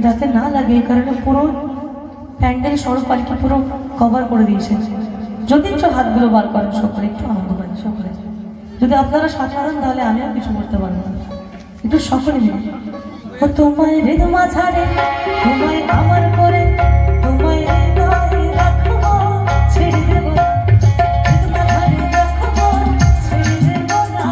যাতে না লাগে এই কারণে পুরো প্যান্ডেল সরু পালকি পুরো কভার করে দিয়েছে। যদি একটু হাতগুলো বার করেন সকলে, একটু আনন্দ পান সকলে। যদি আপনারা সাধারণ তাহলে আমিও কিছু করতে পারবো না, একটু সকলে মিলে। ও তোমায় হৃদমা ছাড়ে, তোমায় আমার করে, তোমায় হৃদয়ে রাখবো, ছেড়ে দেবো, হৃদমা ছাড়ে রাখবো, ছেড়ে দেবো না।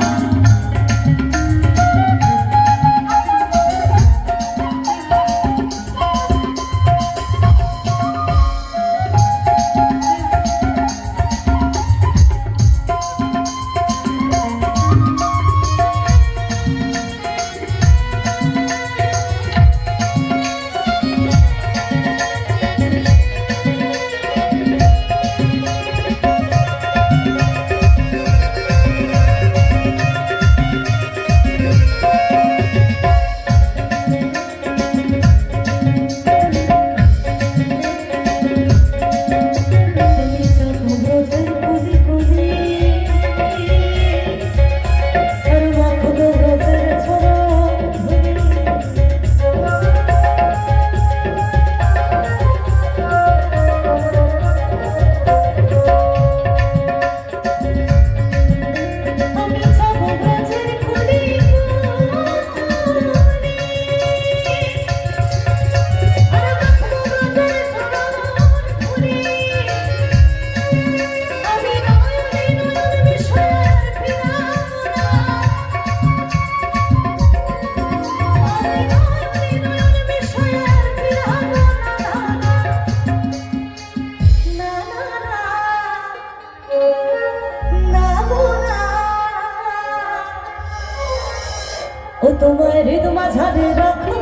ও তোমায় হৃদমা ছাড়ে রাখবো,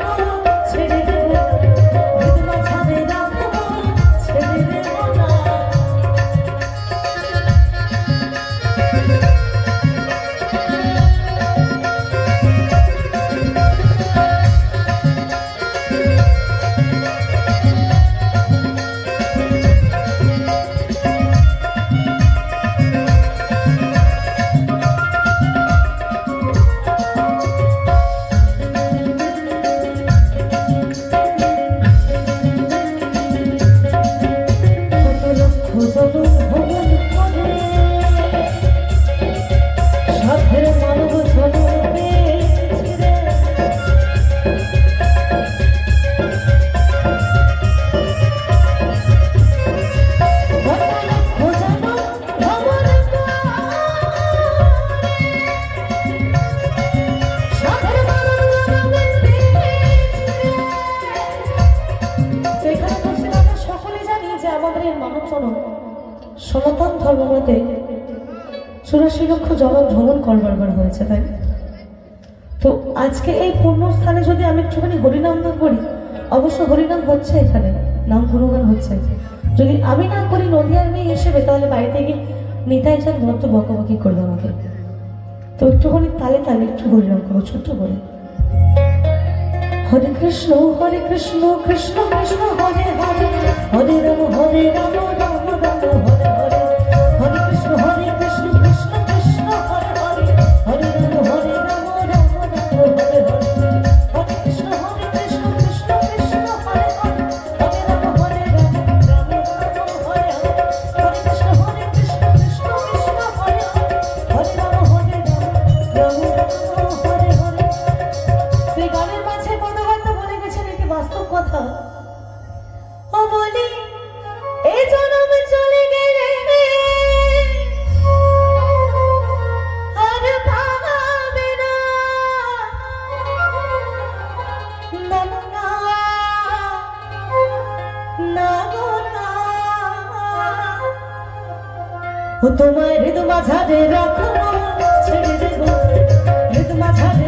ছেড়ে দেবো, হৃদমা ছাড়ে রাখবো, ছেড়ে দেবো না। সনাতন ধর্মমতে 84 লক্ষ জনক ভ্রমণ করবার হয়েছে, তাই তো আজকে এই পুণ্যস্থানে যদি আমি একটুখানি হরিনাম না করি, অবশ্য হরিনাম হচ্ছে এখানে, নাম গুণগান হচ্ছে, যদি আমি না করি নদিয়ার মেয়ে হিসেবে, তাহলে বাড়িতে গিয়ে নিতাই চান মতো বকাবকি করবে আমাকে। তো একটুখানি তালে তালে একটু হরিনাম করবো ছোট্ট করে। হরে কৃষ্ণ কৃষ্ণ কৃষ্ণ হরে হরে, হরে রাম রাম রাম হরে হরে, হরে কৃষ্ণ কৃষ্ণ কৃষ্ণ হরে হরে, হরে রাম রাম রাম হরে হরে, হরে কৃষ্ণ কৃষ্ণ কৃষ্ণ হরে হরে, হরে রাম রাম রাম হরে হরে, হরে কৃষ্ণ কৃষ্ণ কৃষ্ণ হরে হরে, হরে রাম রাম রাম হরে হরে। সেই গানের মাঝে পদবার্তা বলে গেছেন একটি বাস্তব কথা। ও বলি এই জনম চলে গেলে আর পাবে না, না না না গো না। ও তোমায় হৃদমা ছাড়ে রাখবো, ছেড়ে দেবো, হৃদমা ছাড়ে